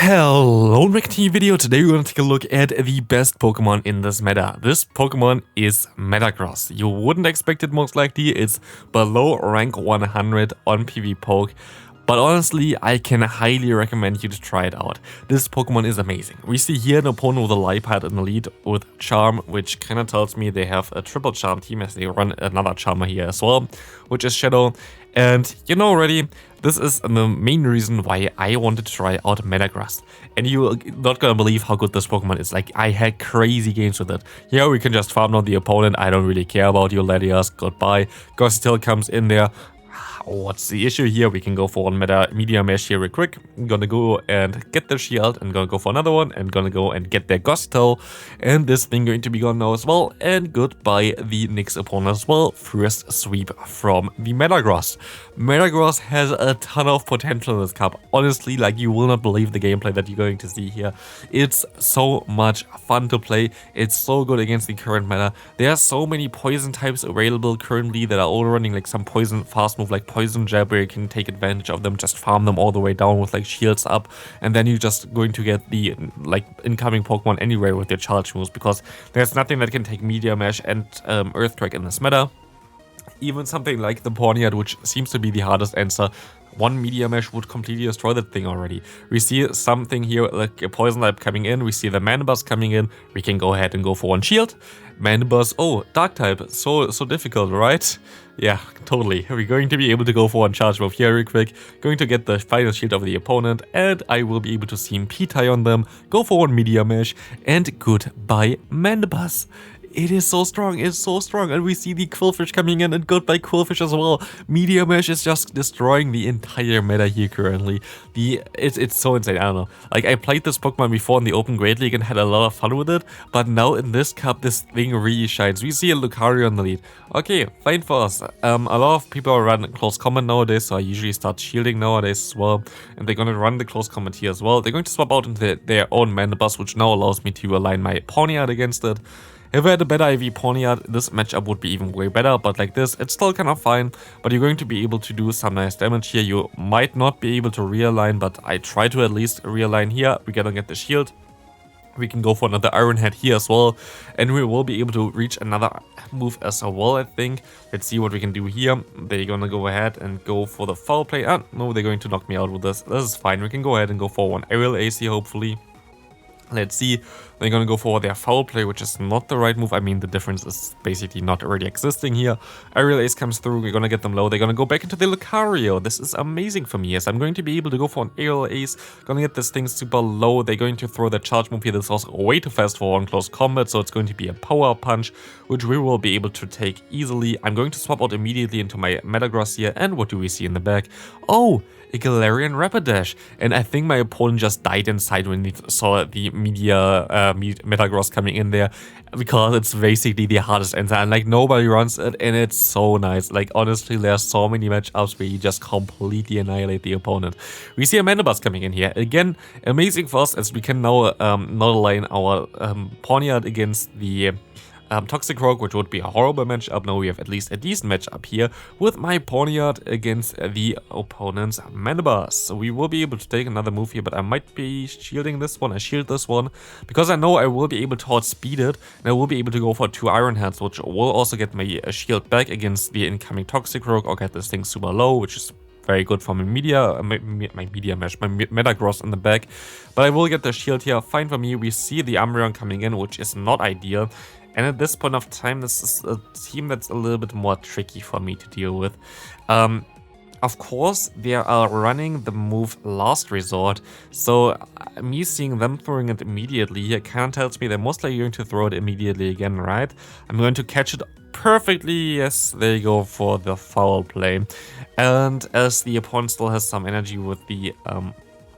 Hello, Mac video. Today we're going to take a look at the best Pokemon in this meta. This Pokemon is Metagross. You wouldn't expect it most likely. It's below rank 100 on PvPoke. But honestly, I can highly recommend you to try it out. This Pokemon is amazing. We see here an opponent with a Liepard in the lead with Charm, which kind of tells me they have a triple Charm team as they run another Charmer here as well, which is Shadow. And you know already, this is the main reason why I wanted to try out Metagross. And you're not gonna believe how good this Pokemon is. Like, I had crazy games with it. Here we can just farm down the opponent. I don't really care about you, Latias. Goodbye. Gossitel comes in there. What's the issue here? We can go for one Media Mesh here real quick. I'm gonna go and get the shield and gonna go for another one and gonna go and get their Gossitel. And this thing going to be gone now as well. And goodbye the next opponent as well. First sweep from the Metagross. Metagross has a ton of potential in this cup. Honestly, like, you will not believe the gameplay that you're going to see here. It's so much fun to play. It's so good against the current meta. There are so many poison types available currently that are all running like some poison fast move, like Poison Jab, where you can take advantage of them, just farm them all the way down with like shields up, and then you're just going to get the like incoming Pokemon anywhere with your charge moves, because there's nothing that can take Media Mesh and Earthquake in this meta. Even something like the Pawniard, which seems to be the hardest answer, one Media Mesh would completely destroy that thing already. We see something here like a Poison type coming in, we see the Manibus coming in, we can go ahead and go for one shield. Manibus, oh, Dark type, so difficult, right? Yeah, totally. We're going to be able to go for one charge move here real quick, going to get the final shield of the opponent, and I will be able to see P-tie on them, go for one Media Mesh, and goodbye Manibus. It is so strong, it's so strong, and we see the Quillfish coming in, and goodbye Quillfish as well. Media Mesh is just destroying the entire meta here currently. It's so insane, I don't know. Like, I played this Pokemon before in the Open Great League and had a lot of fun with it, but now in this cup, this thing really shines. We see a Lucario on the lead. Okay, fine for us. A lot of people run close combat nowadays, so I usually start shielding nowadays as well, and they're gonna run the close combat here as well. They're going to swap out into their own Manibus, which now allows me to align my Pawniard against it. If I had a better IV Pawniard, this matchup would be even way better, but like this, it's still kind of fine. But you're going to be able to do some nice damage here. You might not be able to realign, but I try to at least realign here. We're gonna get the shield. We can go for another Iron Head here as well, and we will be able to reach another move as well, I think. Let's see what we can do here. They're gonna go ahead and go for the foul play. No, they're going to knock me out with this. This is fine. We can go ahead and go for one Aerial Ace here, hopefully. Let's see, they're gonna go for their foul play, which is not the right move. I mean, the difference is basically not already existing here. Aerial Ace comes through, we're gonna get them low. They're gonna go back into the Lucario. This is amazing for me, yes. I'm going to be able to go for an Aerial Ace, gonna get this thing super low. They're going to throw their charge move here. This is also way too fast for one close combat, so it's going to be a power punch, which we will be able to take easily. I'm going to swap out immediately into my Metagross here, and what do we see in the back? Oh, a Galarian Rapidash, and I think my opponent just died inside when he saw the Metagross coming in there, because it's basically the hardest answer, and like nobody runs it, and it's so nice. Like, honestly, there's so many matchups where you just completely annihilate the opponent. We see a Manibus coming in here again, amazing for us, as we can now not align our Pawniard against the Toxic Rogue, which would be a horrible matchup. Now we have at least a decent matchup here with my Pawniard against the opponent's Manibus. So we will be able to take another move here, but I might be shielding this one. I shield this one because I know I will be able to outspeed it, and I will be able to go for 2 Iron Heads, which will also get my shield back against the incoming Toxic Rogue, or get this thing super low, which is very good for my Media Mesh, my Metagross in the back. But I will get the shield here, fine for me. We see the Umbreon coming in, which is not ideal. And at this point of time, this is a team that's a little bit more tricky for me to deal with. Of course, they are running the move Last Resort, so me seeing them throwing it immediately here kind of tells me they're most likely going to throw it immediately again, right? I'm going to catch it perfectly. Yes, there you go for the foul play. And as the opponent still has some energy with the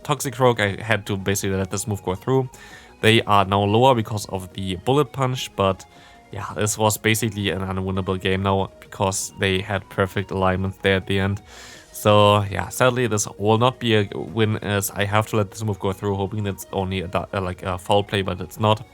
Toxic Rogue, I had to basically let this move go through. They are now lower because of the Bullet Punch, but yeah, this was basically an unwinnable game now because they had perfect alignment there at the end. So yeah, sadly this will not be a win, as I have to let this move go through, hoping it's only a foul play, but it's not.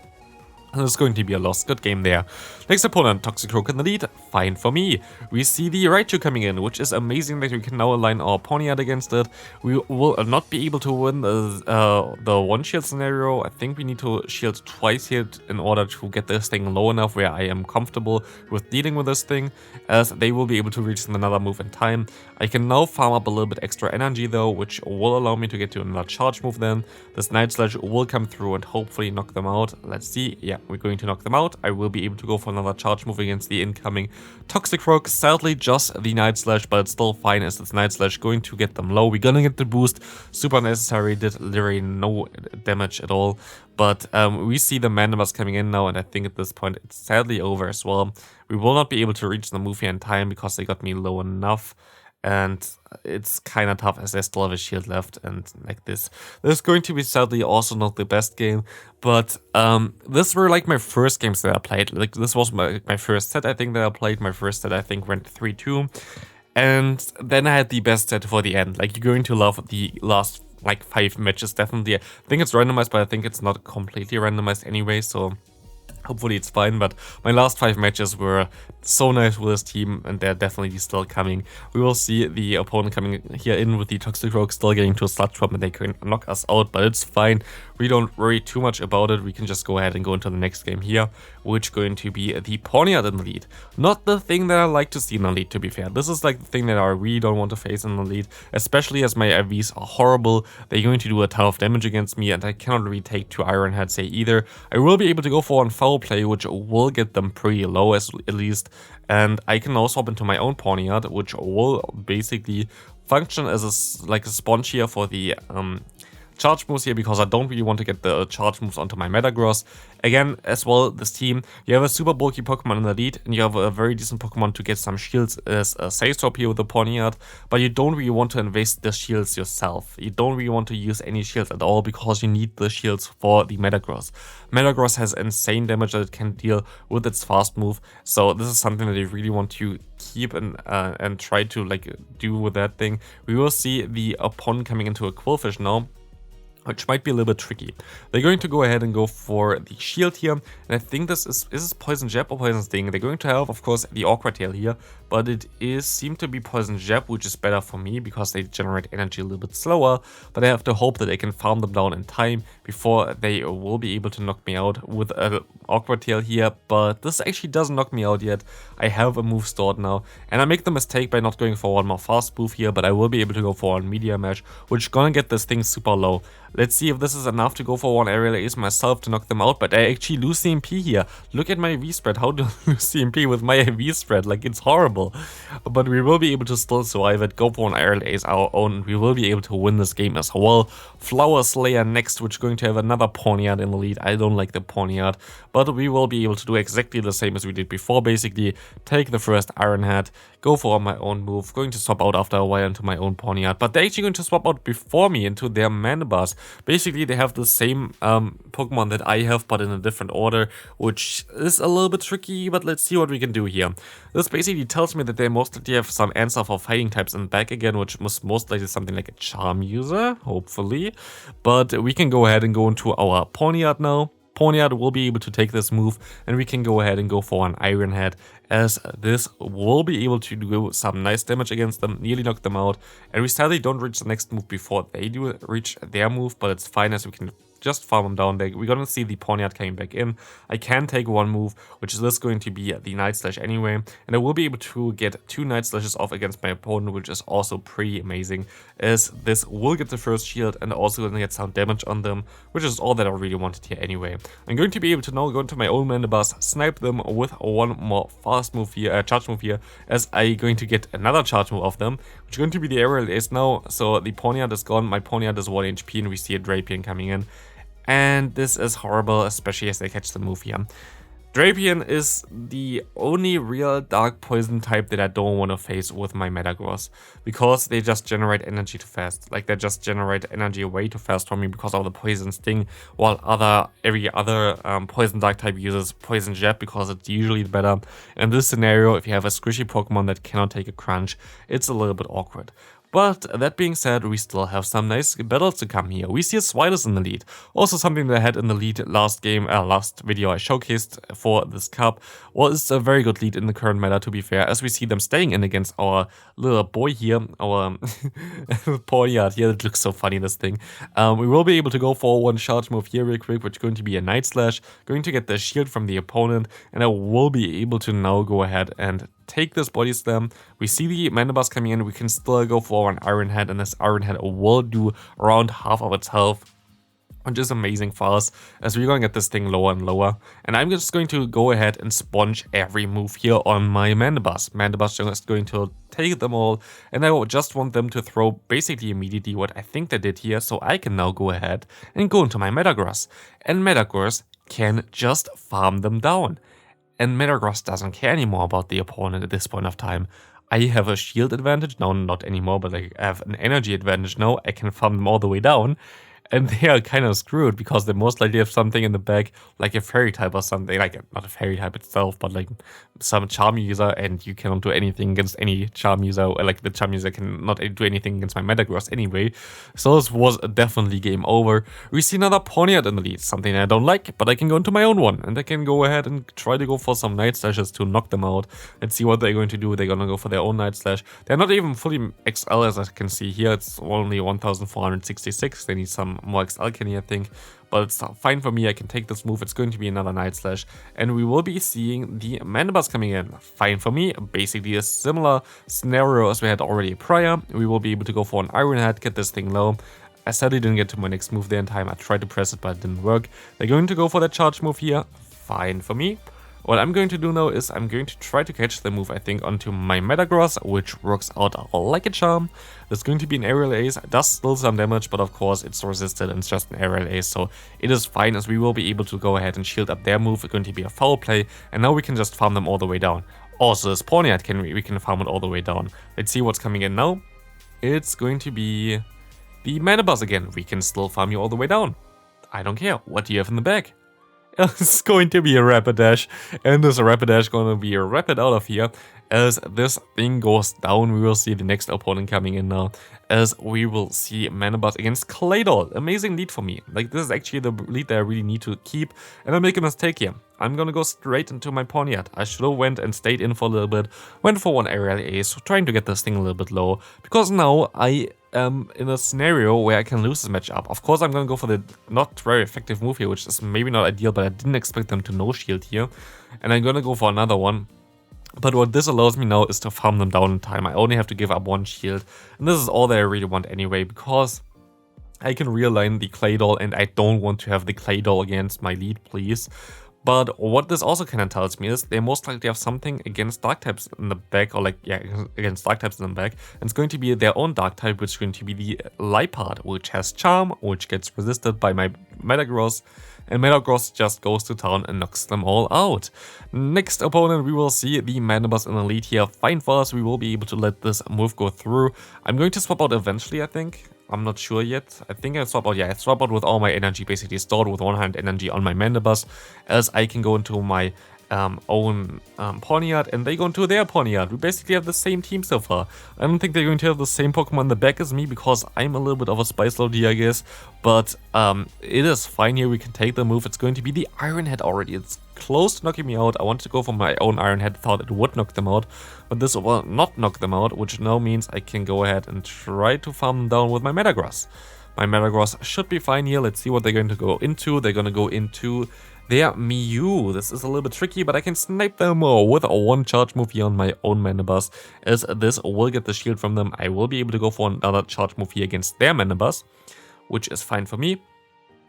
It's going to be a lost. Good game there. Next opponent, Toxicroak in the lead. Fine for me. We see the Raichu coming in, which is amazing that we can now align our Ponyard against it. We will not be able to win the one shield scenario. I think we need to shield twice here in order to get this thing low enough where I am comfortable with dealing with this thing, as they will be able to reach another move in time. I can now farm up a little bit extra energy though, which will allow me to get to another charge move then. This Night Slash will come through and hopefully knock them out. Let's see. Yeah, we're going to knock them out. I will be able to go for another charge move against the incoming Toxicroak. Sadly, just the Night Slash, but it's still fine as it's Night Slash going to get them low. We're gonna get the boost. Super necessary, did literally no damage at all. But we see the Mandibuss coming in now, and I think at this point it's sadly over as well. We will not be able to reach the move here in time because they got me low enough. And it's kind of tough as I still have a shield left, and like this is going to be sadly also not the best game, but this were like my first games that I played. Like this was my first set I think that I played. My first set I think went 3-2, and then I had the best set for the end. Like you're going to love the last like 5 matches definitely. I think it's randomized, but I think it's not completely randomized anyway, so hopefully it's fine. But my last 5 matches were so nice with this team, and they're definitely still coming. We will see the opponent coming here in with the Toxicroak still getting to a sludge bomb, and they can knock us out, but it's fine. We don't worry too much about it. We can just go ahead and go into the next game here, which is going to be the Ponyard in the lead. Not the thing that I like to see in the lead, to be fair. This is like the thing that I really don't want to face in the lead, especially as my IVs are horrible. They're going to do a ton of damage against me, and I cannot really take 2 Iron Heads either. I will be able to go for one foul play, which will get them pretty low at least, and I can now swap into my own Ponyard, which will basically function as a sponge here for the charge moves here, because I don't really want to get the charge moves onto my Metagross. Again, as well, this team, you have a super bulky Pokemon in the lead, and you have a very decent Pokemon to get some shields as a Save Swap here with the Ponyard, but you don't really want to invest the shields yourself. You don't really want to use any shields at all, because you need the shields for the Metagross. Metagross has insane damage that it can deal with its fast move, so this is something that you really want to keep and try to like do with that thing. We will see the opponent coming into a Quillfish now, which might be a little bit tricky. They're going to go ahead and go for the shield here, and I think this is Poison Jab or Poison Sting. They're going to have, of course, the Awkward Tail here, but it seemed to be Poison Jab, which is better for me because they generate energy a little bit slower, but I have to hope that I can farm them down in time before they will be able to knock me out with an Awkward Tail here, but this actually doesn't knock me out yet. I have a move stored now, and I make the mistake by not going for one more fast move here, but I will be able to go for one Meteor Mash, which is gonna get this thing super low. Let's see if this is enough to go for one Aerial Ace myself to knock them out, but I actually lose CMP here. Look at my V spread. How do I lose CMP with my V spread? Like, it's horrible. But we will be able to still survive it, go for an Aerial Ace our own, and we will be able to win this game as well. Flower Slayer next, which is going to have another Ponyard in the lead. I don't like the Ponyard, but we will be able to do exactly the same as we did before, basically. Take the first Iron Head, go for my own move, going to swap out after a while into my own Ponyard, but they're actually going to swap out before me into their Mandibuss. Basically, they have the same Pokemon that I have, but in a different order, which is a little bit tricky, but let's see what we can do here. This basically tells me that they most likely have some answer for fighting types in back again, which must most likely something like a Charm user, hopefully. But we can go ahead and go into our Ponyard now. Ponyard will be able to take this move, and we can go ahead and go for an Iron Head, as this will be able to do some nice damage against them, nearly knock them out. And we sadly don't reach the next move before they do reach their move, but it's fine as we can just farm them down. We're gonna see the Ponyard coming back in. I can take one move, which is this going to be the Night Slash anyway, and I will be able to get 2 Night Slashes off against my opponent, which is also pretty amazing, as this will get the first shield and also gonna get some damage on them, which is all that I really wanted here anyway. I'm going to be able to now go into my own Mandibuss, snipe them with one more fast move here, charge move here, as I'm going to get another charge move off them, which is going to be the Aerial Ace now. So the Ponyard is gone, my Ponyard is 1 HP, and we see a Drapion coming in. And this is horrible, especially as they catch the move here. Drapion is the only real dark poison type that I don't want to face with my Metagross, because they just generate energy too fast. Like, they just generate energy way too fast for me because of the Poison Sting, while every other poison dark type uses Poison Jab because it's usually better. In this scenario, if you have a squishy Pokemon that cannot take a crunch, it's a little bit awkward. But that being said, we still have some nice battles to come here. We see a Swidus in the lead. Also something that I had in the lead last video I showcased for this cup was a very good lead in the current meta, to be fair, as we see them staying in against our little boy here, our Ponyard here. It looks so funny, this thing. We will be able to go for one charge move here real quick, which is going to be a Night Slash, going to get the shield from the opponent, and I will be able to now go ahead and take this body slam. We see the Metagross coming in. We can still go for an Iron Head, and this Iron Head will do around half of its health, which is amazing for us, as we're going to get this thing lower and lower. And I'm just going to go ahead and sponge every move here on my Metagross. Metagross is just going to take them all, and I just want them to throw basically immediately what I think they did here, so I can now go ahead and go into my Metagross. And Metagross can just farm them down. And Metagross doesn't care anymore about the opponent at this point of time. I have a shield advantage, now not anymore, but I have an energy advantage now. I can farm them all the way down. And they are kind of screwed because they most likely have something in the back, like a fairy type or something, like not a fairy type itself, but like some charm user, and you cannot do anything against any charm user, or like the charm user cannot do anything against my Metagross anyway. So this was definitely game over. We see another Ponyard in the lead, something I don't like, but I can go into my own one, and I can go ahead and try to go for some Night Slashes to knock them out. Let's see what they're going to do. They're gonna go for their own Night Slash. They're not even fully XL, as I can see here. It's only 1466. They need some more XL candy, I think, but it's fine for me. I can take this move. It's going to be another Night Slash, and we will be seeing the Metagross coming in. Fine for me. Basically a similar scenario as we had already prior. We will be able to go for an Iron Head, get this thing low. I sadly didn't get to my next move there in time. I tried to press it, but it didn't work. They're going to go for that charge move here. Fine for me. What I'm going to do now is I'm going to try to catch the move, I think, onto my Metagross, which works out like a charm. There's going to be an aerial ace, does still some damage, but of course it's resisted and it's just an aerial ace, so it is fine, as we will be able to go ahead and shield up their move. It's going to be a foul play, and now we can just farm them all the way down. Also, this Ponyard, we can farm it all the way down. Let's see what's coming in now. It's going to be the Metagross again. We can still farm you all the way down. I don't care. What do you have in the bag? It's going to be a Rapidash, and this Rapidash going to be a rapid out of here. As this thing goes down, we will see the next opponent coming in now, as we will see Metagross against Claydol. Amazing lead for me. Like, this is actually the lead that I really need to keep, and I make a mistake here. I'm gonna go straight into my Ponyard. I should have went and stayed in for a little bit, went for one aerial ace, trying to get this thing a little bit low, because now I am in a scenario where I can lose this matchup. Of course, I'm gonna go for the not very effective move here, which is maybe not ideal, but I didn't expect them to no shield here, and I'm gonna go for another one. But what this allows me now is to farm them down in time. I only have to give up one shield, and this is all that I really want anyway, because I can realign the Claydol, and I don't want to have the Claydol against my lead, please. But what this also kind of tells me is they most likely have something against dark types in the back, or like, yeah, against dark types in the back. And it's going to be their own dark type, which is going to be the Liepard, which has Charm, which gets resisted by my Metagross. And Metagross just goes to town and knocks them all out. Next opponent, we will see the Metagross in the lead here. Fine for us, we will be able to let this move go through. I'm going to swap out eventually, I think. I'm not sure yet. I think I swap out, yeah, I swap out with all my energy basically stored with 100 energy on my Metagross, as I can go into my own Ponyard, and they go into their Ponyard. We basically have the same team so far. I don't think they're going to have the same Pokemon in the back as me, because I'm a little bit of a spice load here, I guess. But it is fine here. We can take the move. It's going to be the Iron Head already. It's close to knocking me out. I wanted to go for my own Iron Head, thought it would knock them out, but this will not knock them out, which now means I can go ahead and try to farm them down with my Metagross. My Metagross should be fine here. Let's see what they're going to go into. They're going to go into their Mew. This is a little bit tricky, but I can snipe them with a one charge move here on my own Metagross, as this will get the shield from them. I will be able to go for another charge move here against their Metagross, which is fine for me.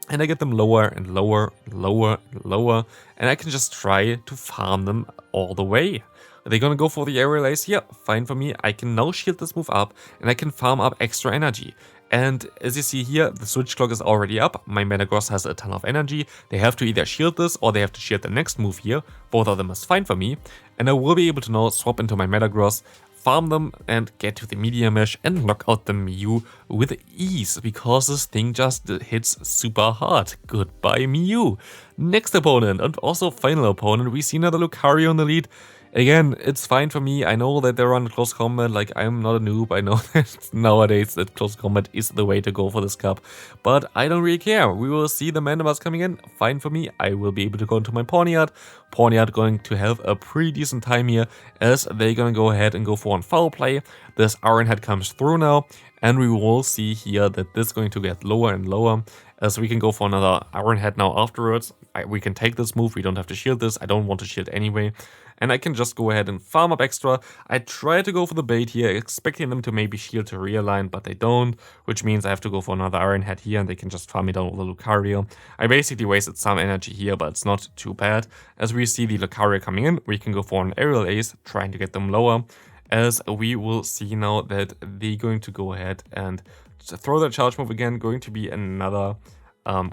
And I get them lower and lower and lower and lower, and I can just try to farm them all the way. They're gonna go for the aerial ace here. Fine for me. I can now shield this move up, and I can farm up extra energy. And as you see here, the switch clock is already up. My Metagross has a ton of energy. They have to either shield this, or they have to shield the next move here. Both of them is fine for me. And I will be able to now swap into my Metagross, farm them, and get to the Media Mesh and knock out the Mew with ease, because this thing just hits super hard. Goodbye, Mew. Next opponent, and also final opponent, we see another Lucario in the lead. Again, it's fine for me. I know that they're on close combat, like I'm not a noob. I know that nowadays that close combat is the way to go for this cup, but I don't really care. We will see the Mandibules coming in, fine for me. I will be able to go into my Pawniard. Pawniard going to have a pretty decent time here as they're gonna go ahead and go for one foul play. This Iron Head comes through now, and we will see here that this is going to get lower and lower as we can go for another Iron Head now afterwards. We can take this move, we don't have to shield this. I don't want to shield anyway. And I can just go ahead and farm up extra. I try to go for the bait here, expecting them to maybe shield to realign, but they don't, which means I have to go for another Iron Head here and they can just farm me down with the Lucario. I basically wasted some energy here, but it's not too bad. As we see the Lucario coming in, we can go for an Aerial Ace, trying to get them lower, as we will see now that they're going to go ahead and throw their charge move again, going to be another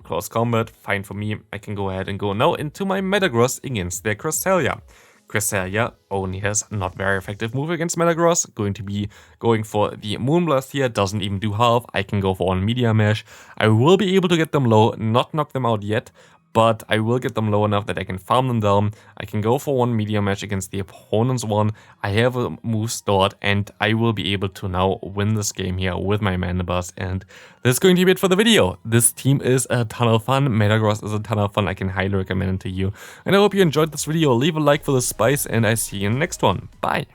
close combat. Fine for me. I can go ahead and go now into my Metagross against their Cresselia. Cresselia only has not very effective move against Metagross. Going to be going for the Moonblast here, doesn't even do half. I can go for one Media Mesh. I will be able to get them low, not knock them out yet, but I will get them low enough that I can farm them down. I can go for one Media Mesh against the opponent's one. I have a move stored and I will be able to now win this game here with my Mandibules. And that's going to be it for the video. This team is a ton of fun. Metagross is a ton of fun. I can highly recommend it to you. And I hope you enjoyed this video. Leave a like for the spice and I see you in the next one. Bye.